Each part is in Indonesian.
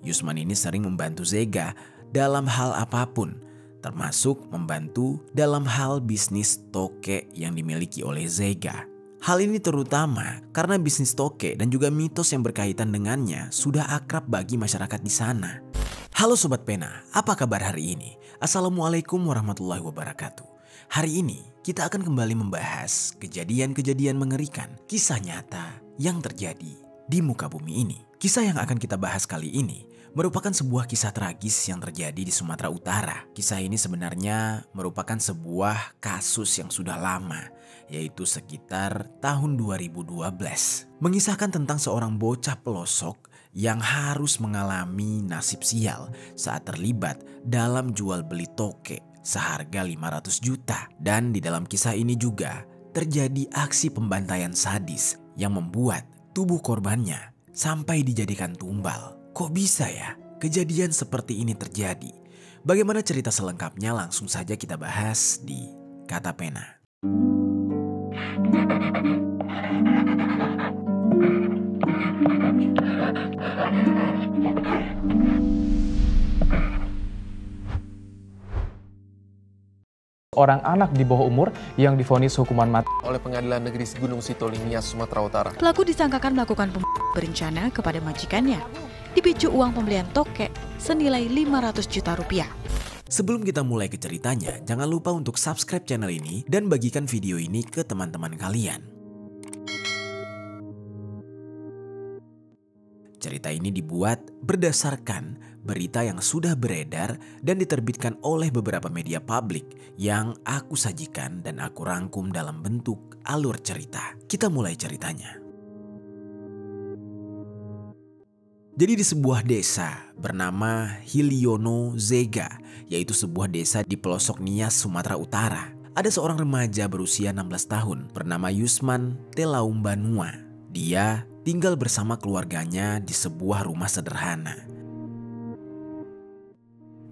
Yusman ini sering membantu Zega dalam hal apapun, termasuk membantu dalam hal bisnis toke yang dimiliki oleh Zega. Hal ini terutama karena bisnis toke dan juga mitos yang berkaitan dengannya sudah akrab bagi masyarakat di sana. Halo Sobat Pena, apa kabar hari ini? Assalamualaikum warahmatullahi wabarakatuh. Hari ini kita akan kembali membahas kejadian-kejadian mengerikan, kisah nyata yang terjadi di muka bumi ini. Kisah yang akan kita bahas kali ini merupakan sebuah kisah tragis yang terjadi di Sumatera Utara. Kisah ini sebenarnya merupakan sebuah kasus yang sudah lama, yaitu sekitar tahun 2012. Mengisahkan tentang seorang bocah pelosok yang harus mengalami nasib sial saat terlibat dalam jual beli toke seharga 500 juta. Dan di dalam kisah ini juga terjadi aksi pembantaian sadis yang membuat tubuh korbannya sampai dijadikan tumbal. Kok bisa ya kejadian seperti ini terjadi? Bagaimana cerita selengkapnya langsung saja kita bahas di Kata Pena. Orang anak di bawah umur yang divonis hukuman mati oleh Pengadilan Negeri Gunung Sitoli, Nias, Sumatera Utara. Pelaku disangkakan melakukan berencana kepada majikannya, dipicu uang pembelian toke senilai 500 juta rupiah. Sebelum kita mulai ke ceritanya, jangan lupa untuk subscribe channel ini dan bagikan video ini ke teman-teman kalian. Cerita ini dibuat berdasarkan berita yang sudah beredar dan diterbitkan oleh beberapa media publik yang aku sajikan dan aku rangkum dalam bentuk alur cerita. Kita mulai ceritanya. Jadi di sebuah desa bernama Hiliono Zega, yaitu sebuah desa di pelosok Nias, Sumatera Utara, ada seorang remaja berusia 16 tahun bernama Yusman Telaumbanua. Dia tinggal bersama keluarganya di sebuah rumah sederhana.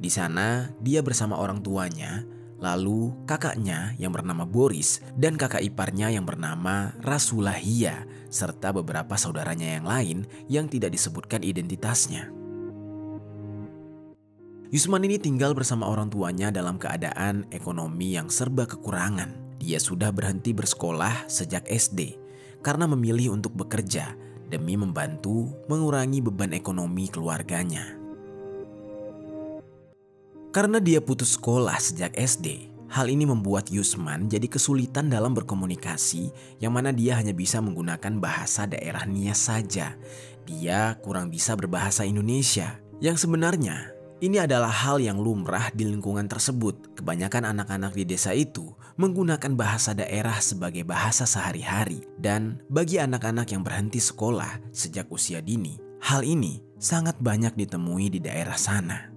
Di sana dia bersama orang tuanya, lalu kakaknya yang bernama Boris dan kakak iparnya yang bernama Rasulahia, serta beberapa saudaranya yang lain yang tidak disebutkan identitasnya. Yusman ini tinggal bersama orang tuanya dalam keadaan ekonomi yang serba kekurangan. Dia sudah berhenti bersekolah sejak SD karena memilih untuk bekerja demi membantu mengurangi beban ekonomi keluarganya. Karena dia putus sekolah sejak SD, hal ini membuat Yusman jadi kesulitan dalam berkomunikasi, yang mana dia hanya bisa menggunakan bahasa daerah Nias saja. Dia kurang bisa berbahasa Indonesia, yang sebenarnya ini adalah hal yang lumrah di lingkungan tersebut. Kebanyakan anak-anak di desa itu menggunakan bahasa daerah sebagai bahasa sehari-hari. Dan bagi anak-anak yang berhenti sekolah sejak usia dini, hal ini sangat banyak ditemui di daerah sana.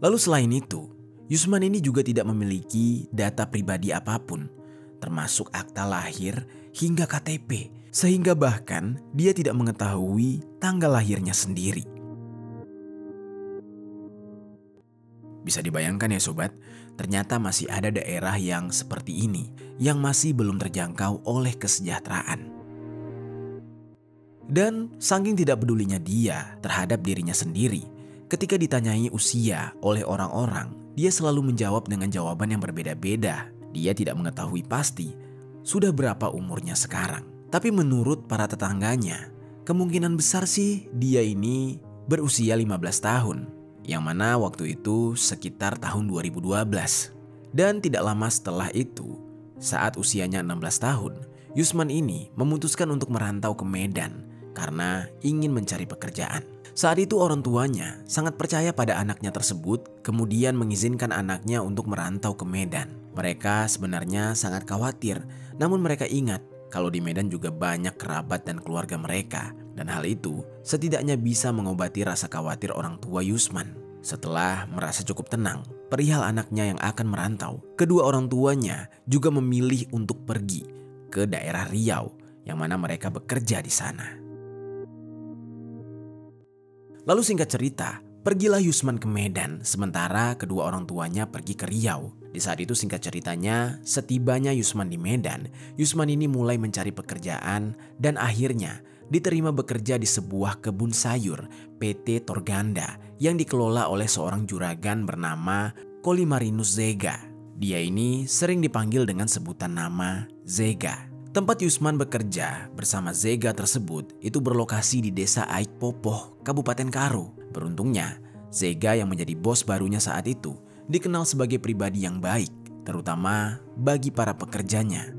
Lalu selain itu, Yusman ini juga tidak memiliki data pribadi apapun, termasuk akta lahir hingga KTP, sehingga bahkan dia tidak mengetahui tanggal lahirnya sendiri. Bisa dibayangkan ya sobat, ternyata masih ada daerah yang seperti ini yang masih belum terjangkau oleh kesejahteraan. Dan saking tidak pedulinya dia terhadap dirinya sendiri, ketika ditanyai usia oleh orang-orang, dia selalu menjawab dengan jawaban yang berbeda-beda. Dia tidak mengetahui pasti sudah berapa umurnya sekarang. Tapi menurut para tetangganya, kemungkinan besar sih dia ini berusia 15 tahun. Yang mana waktu itu sekitar tahun 2012. Dan tidak lama setelah itu, saat usianya 16 tahun, Yusman ini memutuskan untuk merantau ke Medan karena ingin mencari pekerjaan. Saat itu orang tuanya sangat percaya pada anaknya tersebut, kemudian mengizinkan anaknya untuk merantau ke Medan. Mereka sebenarnya sangat khawatir, namun mereka ingat kalau di Medan juga banyak kerabat dan keluarga mereka. Dan hal itu setidaknya bisa mengobati rasa khawatir orang tua Yusman. Setelah merasa cukup tenang perihal anaknya yang akan merantau, kedua orang tuanya juga memilih untuk pergi ke daerah Riau, yang mana mereka bekerja di sana. Lalu singkat cerita, pergilah Yusman ke Medan, sementara kedua orang tuanya pergi ke Riau. Di saat itu singkat ceritanya, setibanya Yusman di Medan, Yusman ini mulai mencari pekerjaan dan akhirnya diterima bekerja di sebuah kebun sayur PT Torganda yang dikelola oleh seorang juragan bernama Kolimarinus Zega. Dia ini sering dipanggil dengan sebutan nama Zega. Tempat Yusman bekerja bersama Zega tersebut itu berlokasi di desa Aik Popoh, Kabupaten Karo. Beruntungnya, Zega yang menjadi bos barunya saat itu dikenal sebagai pribadi yang baik, terutama bagi para pekerjanya.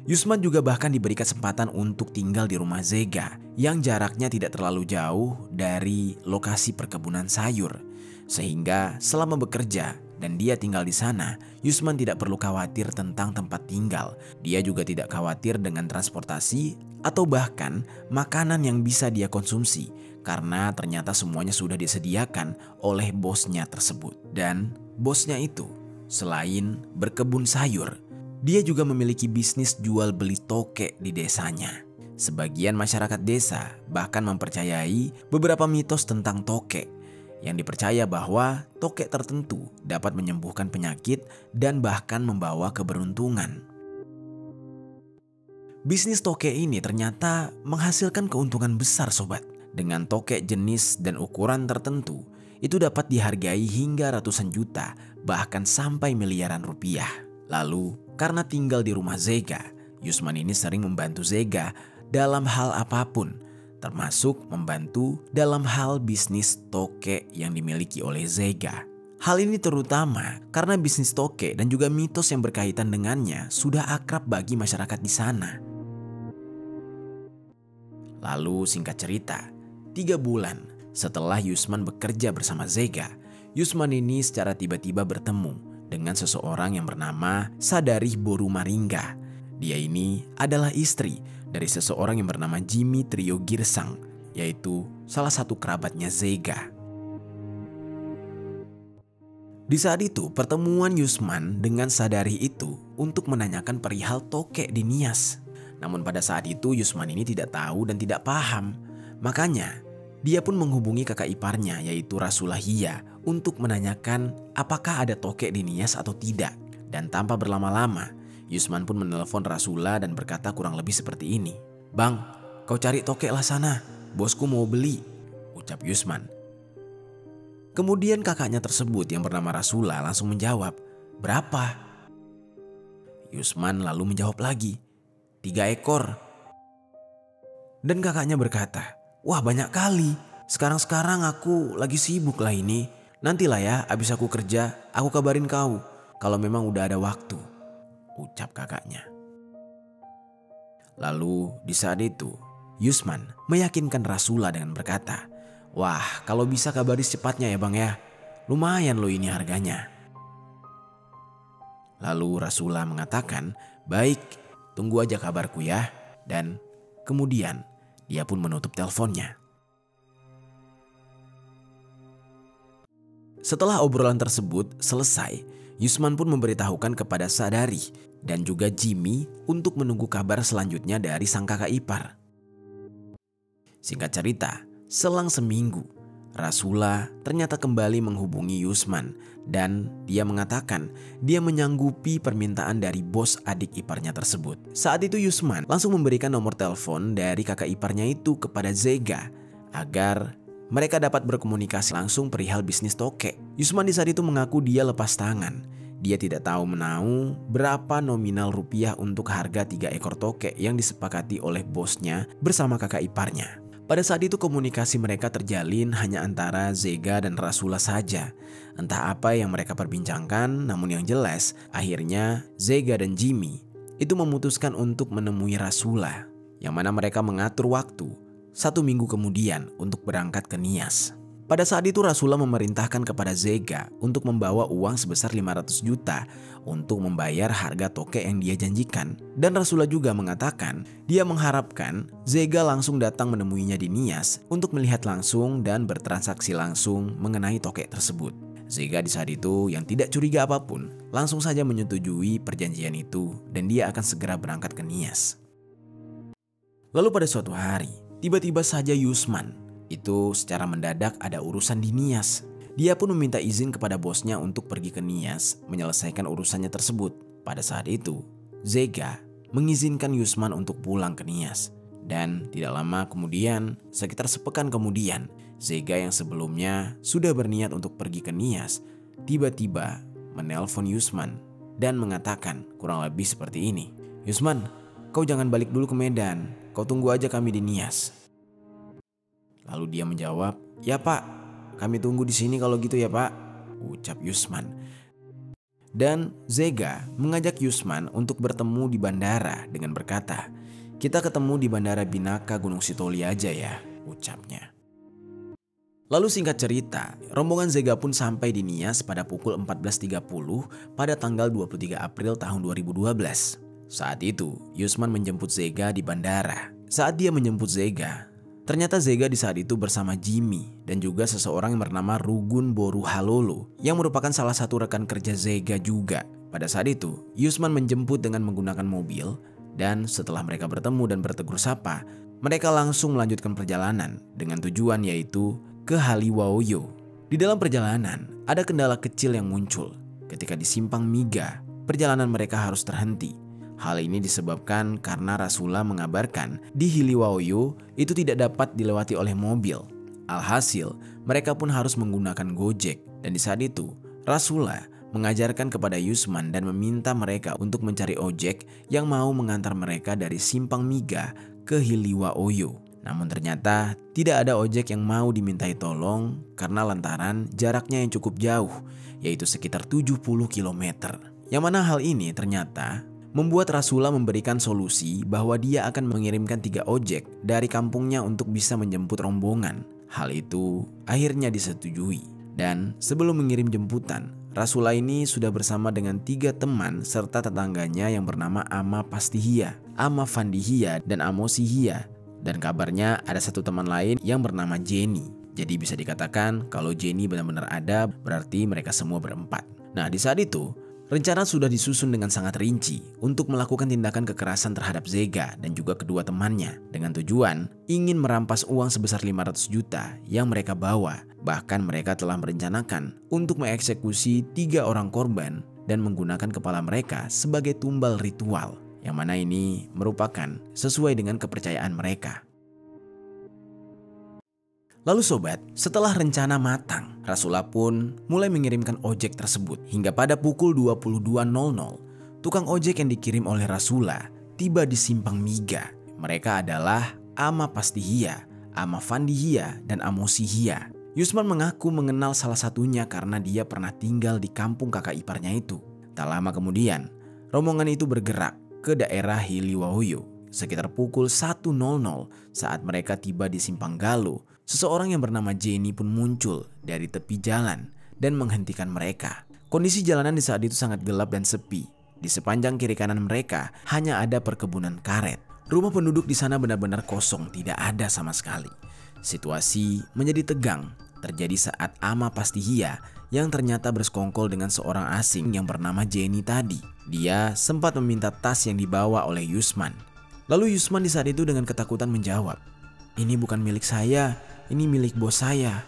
Yusman juga bahkan diberi kesempatan untuk tinggal di rumah Zega yang jaraknya tidak terlalu jauh dari lokasi perkebunan sayur. Sehingga selama bekerja dan dia tinggal di sana, Yusman tidak perlu khawatir tentang tempat tinggal. Dia juga tidak khawatir dengan transportasi atau bahkan makanan yang bisa dia konsumsi karena ternyata semuanya sudah disediakan oleh bosnya tersebut. Dan bosnya itu selain berkebun sayur, dia juga memiliki bisnis jual beli toke di desanya. Sebagian masyarakat desa bahkan mempercayai beberapa mitos tentang toke, yang dipercaya bahwa toke tertentu dapat menyembuhkan penyakit dan bahkan membawa keberuntungan. Bisnis toke ini ternyata menghasilkan keuntungan besar sobat. Dengan toke jenis dan ukuran tertentu, itu dapat dihargai hingga ratusan juta, bahkan sampai miliaran rupiah. Lalu, karena tinggal di rumah Zega, Yusman ini sering membantu Zega dalam hal apapun, termasuk membantu dalam hal bisnis toke yang dimiliki oleh Zega. Hal ini terutama karena bisnis toke dan juga mitos yang berkaitan dengannya sudah akrab bagi masyarakat di sana. Lalu singkat cerita, 3 bulan setelah Yusman bekerja bersama Zega, Yusman ini secara tiba-tiba bertemu dengan seseorang yang bernama Sadarih Boru Maringga. Dia ini adalah istri dari seseorang yang bernama Jimmy Trio Girsang, yaitu salah satu kerabatnya Zega. Di saat itu, pertemuan Yusman dengan Sadarih itu untuk menanyakan perihal toke di Nias. Namun pada saat itu Yusman ini tidak tahu dan tidak paham. Makanya, dia pun menghubungi kakak iparnya yaitu Rasulahia untuk menanyakan apakah ada toke di Nias atau tidak. Dan tanpa berlama-lama, Yusman pun menelpon Rasula dan berkata kurang lebih seperti ini. "Bang, kau cari toke lah sana, bosku mau beli," ucap Yusman. Kemudian kakaknya tersebut yang bernama Rasula langsung menjawab, "Berapa?" Yusman lalu menjawab lagi, 3 ekor. Dan kakaknya berkata, "Wah banyak kali, sekarang aku lagi sibuk lah ini. Nantilah ya abis aku kerja, aku kabarin kau kalau memang udah ada waktu," ucap kakaknya. Lalu di saat itu Yusman meyakinkan Rasula dengan berkata, "Wah kalau bisa kabari secepatnya ya bang ya, lumayan loh ini harganya." Lalu Rasula mengatakan, "Baik, tunggu aja kabarku ya." Dan kemudian dia pun menutup teleponnya. Setelah obrolan tersebut selesai, Yusman pun memberitahukan kepada Sadarih dan juga Jimmy untuk menunggu kabar selanjutnya dari sang kakak ipar. Singkat cerita, selang seminggu, Rasula ternyata kembali menghubungi Yusman dan dia mengatakan dia menyanggupi permintaan dari bos adik iparnya tersebut. Saat itu Yusman langsung memberikan nomor telepon dari kakak iparnya itu kepada Zega agar mereka dapat berkomunikasi langsung perihal bisnis toke. Yusman di saat itu mengaku dia lepas tangan. Dia tidak tahu menahu berapa nominal rupiah untuk harga 3 ekor toke yang disepakati oleh bosnya bersama kakak iparnya. Pada saat itu komunikasi mereka terjalin hanya antara Zega dan Rasula saja. Entah apa yang mereka perbincangkan, namun yang jelas akhirnya Zega dan Jimmy itu memutuskan untuk menemui Rasula, yang mana mereka mengatur waktu 1 minggu kemudian untuk berangkat ke Nias. Pada saat itu Rasula memerintahkan kepada Zega untuk membawa uang sebesar 500 juta untuk membayar harga toke yang dia janjikan. Dan Rasula juga mengatakan dia mengharapkan Zega langsung datang menemuinya di Nias untuk melihat langsung dan bertransaksi langsung mengenai toke tersebut. Zega di saat itu yang tidak curiga apapun langsung saja menyetujui perjanjian itu dan dia akan segera berangkat ke Nias. Lalu pada suatu hari, tiba-tiba saja Yusman itu secara mendadak ada urusan di Nias. Dia pun meminta izin kepada bosnya untuk pergi ke Nias menyelesaikan urusannya tersebut. Pada saat itu, Zega mengizinkan Yusman untuk pulang ke Nias. Dan tidak lama kemudian, sekitar sepekan kemudian, Zega yang sebelumnya sudah berniat untuk pergi ke Nias, tiba-tiba menelpon Yusman dan mengatakan kurang lebih seperti ini. "Yusman, kau jangan balik dulu ke Medan, kau tunggu aja kami di Nias." Lalu dia menjawab, "Ya Pak, kami tunggu di sini kalau gitu ya Pak," ucap Yusman. Dan Zega mengajak Yusman untuk bertemu di bandara dengan berkata, "Kita ketemu di Bandara Binaka Gunung Sitoli aja ya," ucapnya. Lalu singkat cerita, rombongan Zega pun sampai di Nias pada pukul 14.30 pada tanggal 23 April tahun 2012. Saat itu, Yusman menjemput Zega di bandara. Saat dia menjemput Zega, ternyata Zega di saat itu bersama Jimmy dan juga seseorang yang bernama Rugun Boru Halolo yang merupakan salah satu rekan kerja Zega juga. Pada saat itu, Yusman menjemput dengan menggunakan mobil dan setelah mereka bertemu dan bertegur sapa, mereka langsung melanjutkan perjalanan dengan tujuan yaitu ke Haliwaoyo. Di dalam perjalanan, ada kendala kecil yang muncul. Ketika di Simpang Miga, perjalanan mereka harus terhenti. Hal ini disebabkan karena Rasula mengabarkan di Haliwaoyo itu tidak dapat dilewati oleh mobil. Alhasil, mereka pun harus menggunakan Gojek. Dan di saat itu, Rasula mengajarkan kepada Yusman dan meminta mereka untuk mencari ojek yang mau mengantar mereka dari Simpang Miga ke Haliwaoyo. Namun ternyata tidak ada ojek yang mau dimintai tolong karena lantaran jaraknya yang cukup jauh, yaitu sekitar 70 km. Yang mana hal ini ternyata membuat Rasula memberikan solusi bahwa dia akan mengirimkan 3 ojek dari kampungnya untuk bisa menjemput rombongan. Hal itu akhirnya disetujui. Dan sebelum mengirim jemputan, Rasula ini sudah bersama dengan 3 teman serta tetangganya yang bernama Ama Pastihia, Ama Fandihia, dan Amosihia. Dan kabarnya ada 1 teman lain yang bernama Jenny. Jadi bisa dikatakan kalau Jenny benar-benar ada berarti mereka semua berempat. Nah di saat itu, rencana sudah disusun dengan sangat rinci untuk melakukan tindakan kekerasan terhadap Zega dan juga kedua temannya dengan tujuan ingin merampas uang sebesar 500 juta yang mereka bawa. Bahkan mereka telah merencanakan untuk mengeksekusi 3 orang korban dan menggunakan kepala mereka sebagai tumbal ritual, yang mana ini merupakan sesuai dengan kepercayaan mereka. Lalu sobat, setelah rencana matang, Rasula pun mulai mengirimkan ojek tersebut. Hingga pada pukul 22.00, tukang ojek yang dikirim oleh Rasula tiba di Simpang Miga. Mereka adalah Ama Pastihia, Ama Fandihia, dan Amosihia. Yusman mengaku mengenal salah satunya karena dia pernah tinggal di kampung kakak iparnya itu. Tak lama kemudian, rombongan itu bergerak ke daerah Haliwaoyo. Sekitar pukul 1.00 saat mereka tiba di Simpang Galuh, seseorang yang bernama Jenny pun muncul dari tepi jalan dan menghentikan mereka. Kondisi jalanan di saat itu sangat gelap dan sepi. Di sepanjang kiri kanan mereka hanya ada perkebunan karet. Rumah penduduk di sana benar-benar kosong, tidak ada sama sekali. Situasi menjadi tegang terjadi saat Ama Pastihia yang ternyata bersekongkol dengan seorang asing yang bernama Jenny tadi. Dia sempat meminta tas yang dibawa oleh Yusman. Lalu Yusman di saat itu dengan ketakutan menjawab, "Ini bukan milik saya, ini milik bos saya."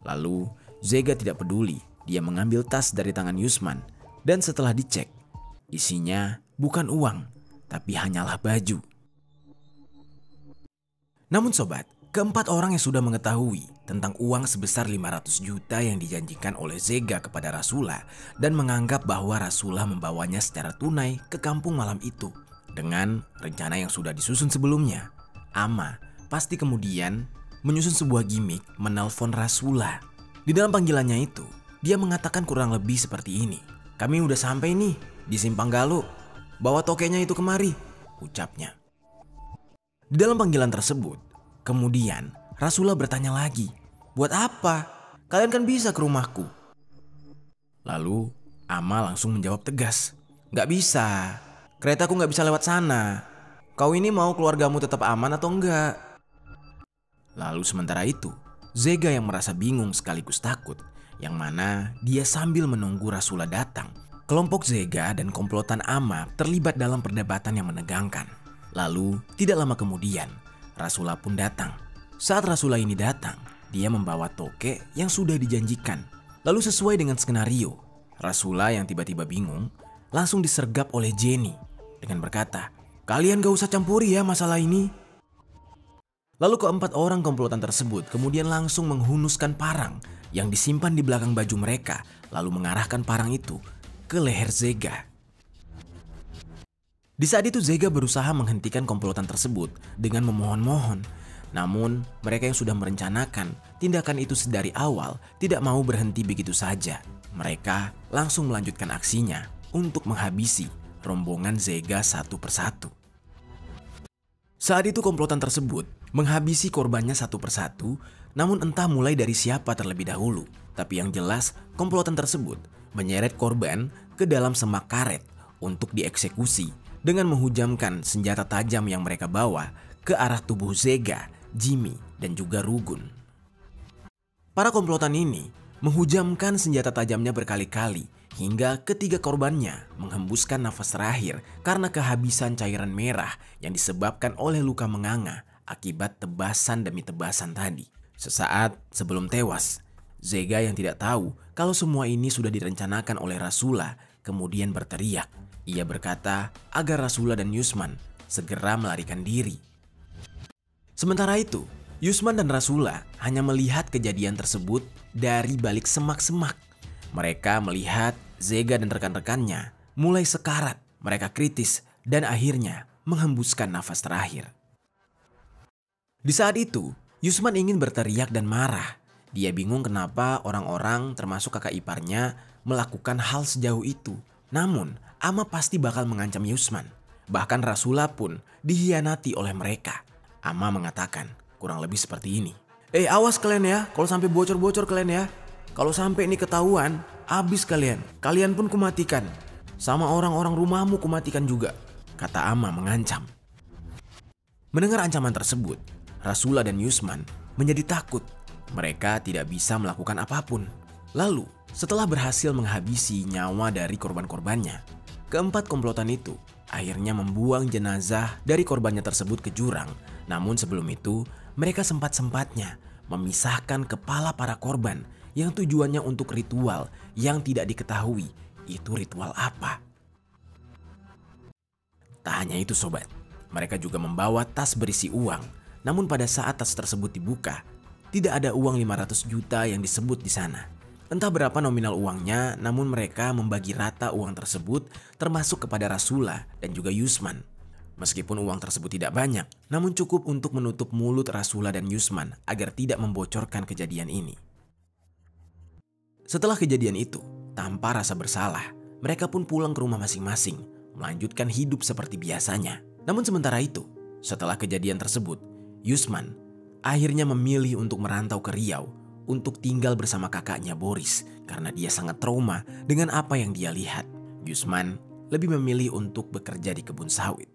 Lalu Zega tidak peduli, dia mengambil tas dari tangan Yusman dan setelah dicek, isinya bukan uang, tapi hanyalah baju. Namun sobat, keempat orang yang sudah mengetahui tentang uang sebesar 500 juta yang dijanjikan oleh Zega kepada Rasula dan menganggap bahwa Rasula membawanya secara tunai ke kampung malam itu. Dengan rencana yang sudah disusun sebelumnya, Ama pasti kemudian menyusun sebuah gimmick menelpon Rasula. Di dalam panggilannya itu, dia mengatakan kurang lebih seperti ini, "Kami udah sampai nih di Simpang Galuh, bawa tokenya itu kemari," ucapnya. Di dalam panggilan tersebut, kemudian Rasula bertanya lagi, "Buat apa? Kalian kan bisa ke rumahku." Lalu Ama langsung menjawab tegas, "Gak bisa, keretaku gak bisa lewat sana. Kau ini mau keluargamu tetap aman atau enggak?" Lalu sementara itu, Zega yang merasa bingung sekaligus takut, yang mana dia sambil menunggu Rasula datang. Kelompok Zega dan komplotan Ama terlibat dalam perdebatan yang menegangkan. Lalu tidak lama kemudian, Rasula pun datang. Saat Rasula ini datang, dia membawa toke yang sudah dijanjikan. Lalu sesuai dengan skenario, Rasula yang tiba-tiba bingung, langsung disergap oleh Jenny dengan berkata, "Kalian gak usah campuri ya masalah ini." Lalu keempat orang komplotan tersebut kemudian langsung menghunuskan parang yang disimpan di belakang baju mereka, lalu mengarahkan parang itu ke leher Zega. Di saat itu Zega berusaha menghentikan komplotan tersebut dengan memohon-mohon. Namun mereka yang sudah merencanakan tindakan itu sedari awal tidak mau berhenti begitu saja. Mereka langsung melanjutkan aksinya untuk menghabisi rombongan Zega satu persatu. Saat itu komplotan tersebut menghabisi korbannya satu persatu, namun entah mulai dari siapa terlebih dahulu. Tapi yang jelas komplotan tersebut menyeret korban ke dalam semak karet untuk dieksekusi dengan menghujamkan senjata tajam yang mereka bawa ke arah tubuh Zega, Jimmy, dan juga Rugun. Para komplotan ini menghujamkan senjata tajamnya berkali-kali hingga ketiga korbannya menghembuskan nafas terakhir karena kehabisan cairan merah yang disebabkan oleh luka menganga akibat tebasan demi tebasan tadi. Sesaat sebelum tewas, Zega yang tidak tahu kalau semua ini sudah direncanakan oleh Rasula kemudian berteriak. Ia berkata agar Rasula dan Yusman segera melarikan diri. Sementara itu, Yusman dan Rasula hanya melihat kejadian tersebut dari balik semak-semak. Mereka melihat Zega dan rekan-rekannya mulai sekarat, mereka kritis dan akhirnya menghembuskan nafas terakhir. Di saat itu, Yusman ingin berteriak dan marah. Dia bingung kenapa orang-orang termasuk kakak iparnya melakukan hal sejauh itu. Namun, Ama pasti bakal mengancam Yusman. Bahkan Rasula pun dihianati oleh mereka. Ama mengatakan kurang lebih seperti ini. Awas kalian ya, kalau sampai bocor-bocor kalian ya. Kalau sampai ini ketahuan, abis kalian. Kalian pun kumatikan. Sama orang-orang rumahmu kumatikan juga, kata Ama mengancam. Mendengar ancaman tersebut, Rasula dan Yusman menjadi takut. Mereka tidak bisa melakukan apapun. Lalu, setelah berhasil menghabisi nyawa dari korban-korbannya, keempat komplotan itu akhirnya membuang jenazah dari korbannya tersebut ke jurang. Namun sebelum itu, mereka sempat-sempatnya memisahkan kepala para korban yang tujuannya untuk ritual yang tidak diketahui itu ritual apa. Tak hanya itu sobat, mereka juga membawa tas berisi uang. Namun pada saat tas tersebut dibuka, tidak ada uang 500 juta yang disebut di sana. Entah berapa nominal uangnya, namun mereka membagi rata uang tersebut termasuk kepada Rasula dan juga Yusman. Meskipun uang tersebut tidak banyak, namun cukup untuk menutup mulut Rasula dan Yusman agar tidak membocorkan kejadian ini. Setelah kejadian itu, tanpa rasa bersalah, mereka pun pulang ke rumah masing-masing, melanjutkan hidup seperti biasanya. Namun sementara itu, setelah kejadian tersebut, Yusman akhirnya memilih untuk merantau ke Riau untuk tinggal bersama kakaknya Boris karena dia sangat trauma dengan apa yang dia lihat. Yusman lebih memilih untuk bekerja di kebun sawit.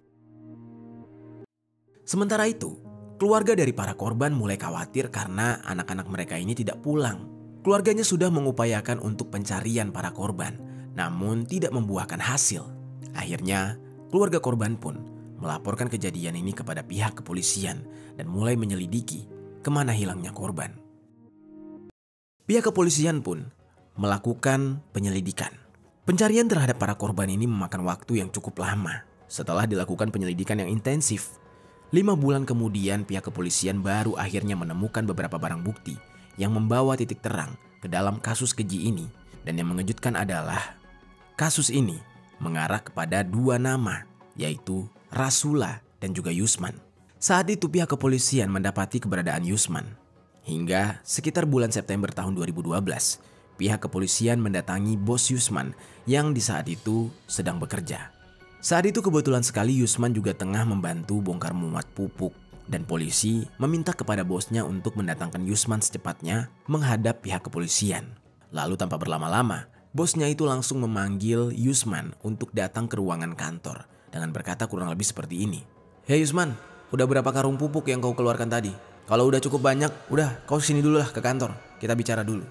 Sementara itu, keluarga dari para korban mulai khawatir karena anak-anak mereka ini tidak pulang. Keluarganya sudah mengupayakan untuk pencarian para korban, namun tidak membuahkan hasil. Akhirnya, keluarga korban pun melaporkan kejadian ini kepada pihak kepolisian dan mulai menyelidiki kemana hilangnya korban. Pihak kepolisian pun melakukan penyelidikan. Pencarian terhadap para korban ini memakan waktu yang cukup lama. Setelah dilakukan penyelidikan yang intensif, 5 bulan kemudian pihak kepolisian baru akhirnya menemukan beberapa barang bukti yang membawa titik terang ke dalam kasus keji ini. Dan yang mengejutkan adalah kasus ini mengarah kepada 2 nama, yaitu Rasula dan juga Yusman. Saat itu pihak kepolisian mendapati keberadaan Yusman. Hingga sekitar bulan September tahun 2012, pihak kepolisian mendatangi bos Yusman yang di saat itu sedang bekerja. Saat itu kebetulan sekali Yusman juga tengah membantu bongkar muat pupuk dan polisi meminta kepada bosnya untuk mendatangkan Yusman secepatnya menghadap pihak kepolisian. Lalu tanpa berlama-lama, bosnya itu langsung memanggil Yusman untuk datang ke ruangan kantor dengan berkata kurang lebih seperti ini. "Hei Yusman, udah berapa karung pupuk yang kau keluarkan tadi? Kalau udah cukup banyak, udah kau sini dulu lah ke kantor, kita bicara dulu."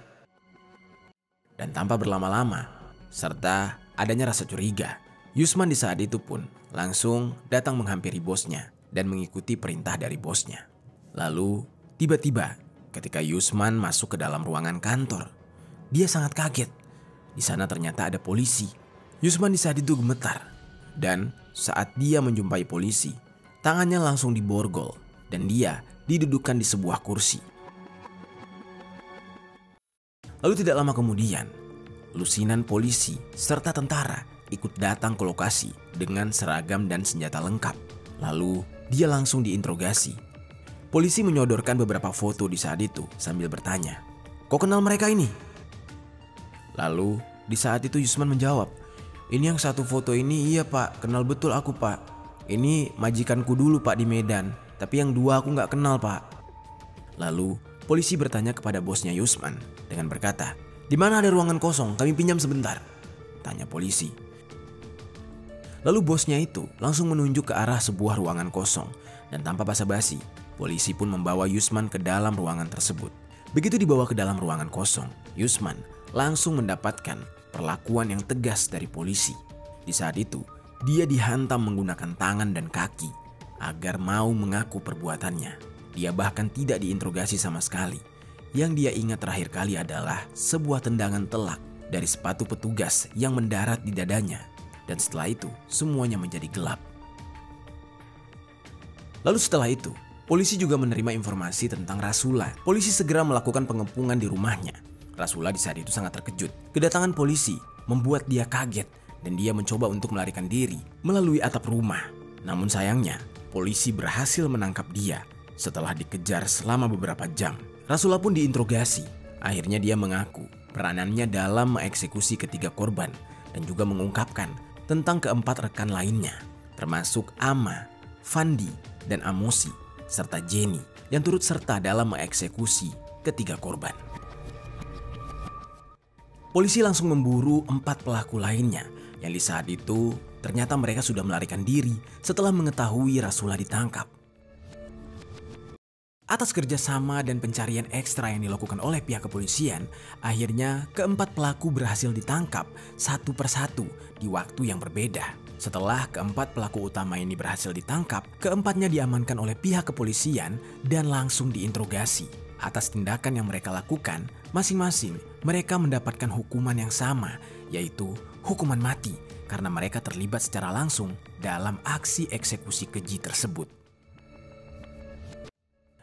Dan tanpa berlama-lama, serta adanya rasa curiga, Yusman di saat itu pun langsung datang menghampiri bosnya dan mengikuti perintah dari bosnya. Lalu tiba-tiba ketika Yusman masuk ke dalam ruangan kantor, dia sangat kaget. Di sana ternyata ada polisi Yusman di saat itu gemetar, dan saat dia menjumpai polisi, tangannya langsung diborgol dan dia didudukkan di sebuah kursi. Lalu tidak lama kemudian, lusinan polisi serta tentara ikut datang ke lokasi dengan seragam dan senjata lengkap. Lalu dia langsung diinterogasi. Polisi menyodorkan beberapa foto di saat itu sambil bertanya, "Kau kenal mereka ini?" Lalu di saat itu Yusman menjawab, "Ini yang satu foto ini iya pak, kenal betul aku pak. Ini majikanku dulu pak di Medan, tapi yang dua aku nggak kenal pak." Lalu polisi bertanya kepada bosnya Yusman dengan berkata, "Di mana ada ruangan kosong? Kami pinjam sebentar," tanya polisi. Lalu bosnya itu langsung menunjuk ke arah sebuah ruangan kosong dan tanpa basa-basi, polisi pun membawa Yusman ke dalam ruangan tersebut. Begitu dibawa ke dalam ruangan kosong, Yusman langsung mendapatkan perlakuan yang tegas dari polisi. Di saat itu, dia dihantam menggunakan tangan dan kaki agar mau mengaku perbuatannya. Dia bahkan tidak diinterogasi sama sekali. Yang dia ingat terakhir kali adalah sebuah tendangan telak dari sepatu petugas yang mendarat di dadanya. Dan setelah itu, semuanya menjadi gelap. Lalu setelah itu, polisi juga menerima informasi tentang Rasula. Polisi segera melakukan pengepungan di rumahnya. Rasula di saat itu sangat terkejut. Kedatangan polisi membuat dia kaget dan dia mencoba untuk melarikan diri melalui atap rumah. Namun sayangnya, polisi berhasil menangkap dia setelah dikejar selama beberapa jam. Rasula pun diinterogasi. Akhirnya dia mengaku peranannya dalam mengeksekusi ketiga korban dan juga mengungkapkan tentang keempat rekan lainnya, termasuk Ama, Fandi, dan Amosi, serta Jenny yang turut serta dalam mengeksekusi ketiga korban. Polisi langsung memburu 4 pelaku lainnya yang di saat itu ternyata mereka sudah melarikan diri setelah mengetahui Rasula ditangkap. Atas kerjasama dan pencarian ekstra yang dilakukan oleh pihak kepolisian, akhirnya keempat pelaku berhasil ditangkap satu persatu di waktu yang berbeda. Setelah keempat pelaku utama ini berhasil ditangkap, keempatnya diamankan oleh pihak kepolisian dan langsung diinterogasi. Atas tindakan yang mereka lakukan, masing-masing mereka mendapatkan hukuman yang sama, yaitu hukuman mati karena mereka terlibat secara langsung dalam aksi eksekusi keji tersebut.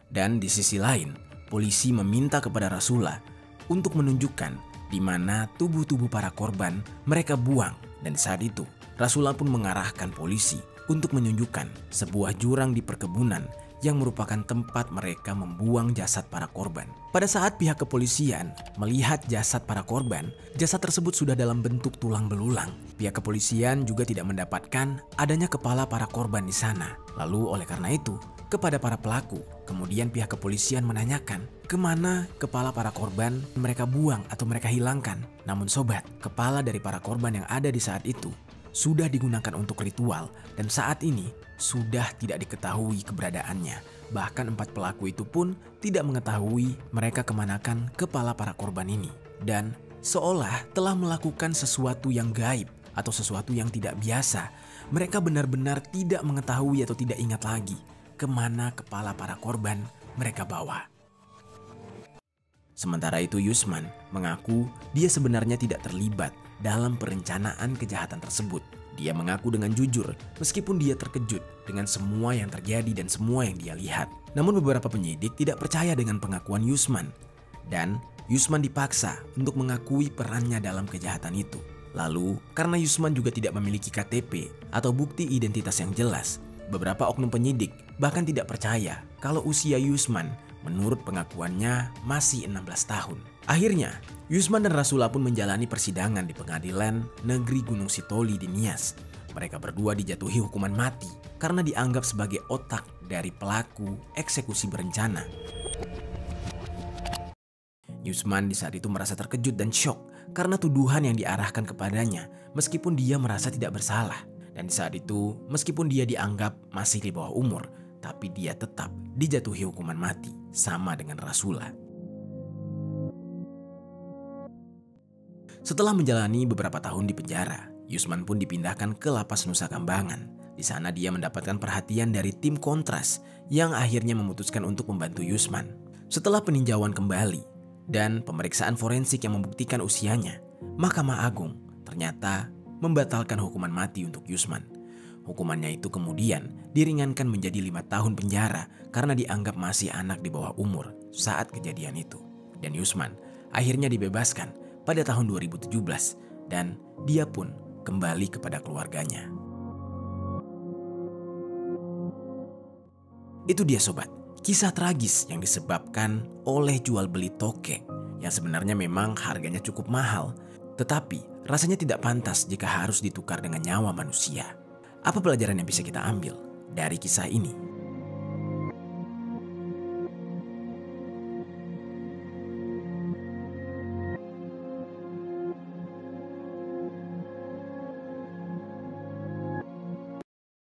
Dan di sisi lain, polisi meminta kepada Rasula untuk menunjukkan di mana tubuh-tubuh para korban mereka buang. Dan saat itu, Rasula pun mengarahkan polisi untuk menunjukkan sebuah jurang di perkebunan yang merupakan tempat mereka membuang jasad para korban. Pada saat pihak kepolisian melihat jasad para korban, jasad tersebut sudah dalam bentuk tulang belulang. Pihak kepolisian juga tidak mendapatkan adanya kepala para korban di sana. Lalu oleh karena itu, kepada para pelaku, kemudian pihak kepolisian menanyakan kemana kepala para korban mereka buang atau mereka hilangkan. Namun sobat, kepala dari para korban yang ada di saat itu sudah digunakan untuk ritual dan saat ini sudah tidak diketahui keberadaannya. Bahkan 4 pelaku itu pun tidak mengetahui mereka kemanakan kepala para korban ini. Dan seolah telah melakukan sesuatu yang gaib atau sesuatu yang tidak biasa. Mereka benar-benar tidak mengetahui atau tidak ingat lagi kemana kepala para korban mereka bawa. Sementara itu Yusman mengaku dia sebenarnya tidak terlibat dalam perencanaan kejahatan tersebut. Dia mengaku dengan jujur meskipun dia terkejut dengan semua yang terjadi dan semua yang dia lihat. Namun beberapa penyidik tidak percaya dengan pengakuan Yusman. Dan Yusman dipaksa untuk mengakui perannya dalam kejahatan itu. Lalu karena Yusman juga tidak memiliki KTP atau bukti identitas yang jelas, beberapa oknum penyidik bahkan tidak percaya kalau usia Yusman menurut pengakuannya masih 16 tahun. Akhirnya, Yusman dan Rasula pun menjalani persidangan di Pengadilan Negeri Gunung Sitoli di Nias. Mereka berdua dijatuhi hukuman mati karena dianggap sebagai otak dari pelaku eksekusi berencana. Yusman di saat itu merasa terkejut dan syok karena tuduhan yang diarahkan kepadanya meskipun dia merasa tidak bersalah. Dan di saat itu, meskipun dia dianggap masih di bawah umur, tapi dia tetap dijatuhi hukuman mati sama dengan Rasula. Setelah menjalani beberapa tahun di penjara, Yusman pun dipindahkan ke Lapas Nusa Kambangan. Di sana dia mendapatkan perhatian dari tim Kontras yang akhirnya memutuskan untuk membantu Yusman. Setelah peninjauan kembali dan pemeriksaan forensik yang membuktikan usianya, Mahkamah Agung ternyata membatalkan hukuman mati untuk Yusman. Hukumannya itu kemudian diringankan menjadi 5 tahun penjara karena dianggap masih anak di bawah umur saat kejadian itu. Dan Yusman akhirnya dibebaskan pada tahun 2017 dan dia pun kembali kepada keluarganya. Itu dia sobat, kisah tragis yang disebabkan oleh jual beli tokek yang sebenarnya memang harganya cukup mahal, tetapi rasanya tidak pantas jika harus ditukar dengan nyawa manusia. Apa pelajaran yang bisa kita ambil dari kisah ini?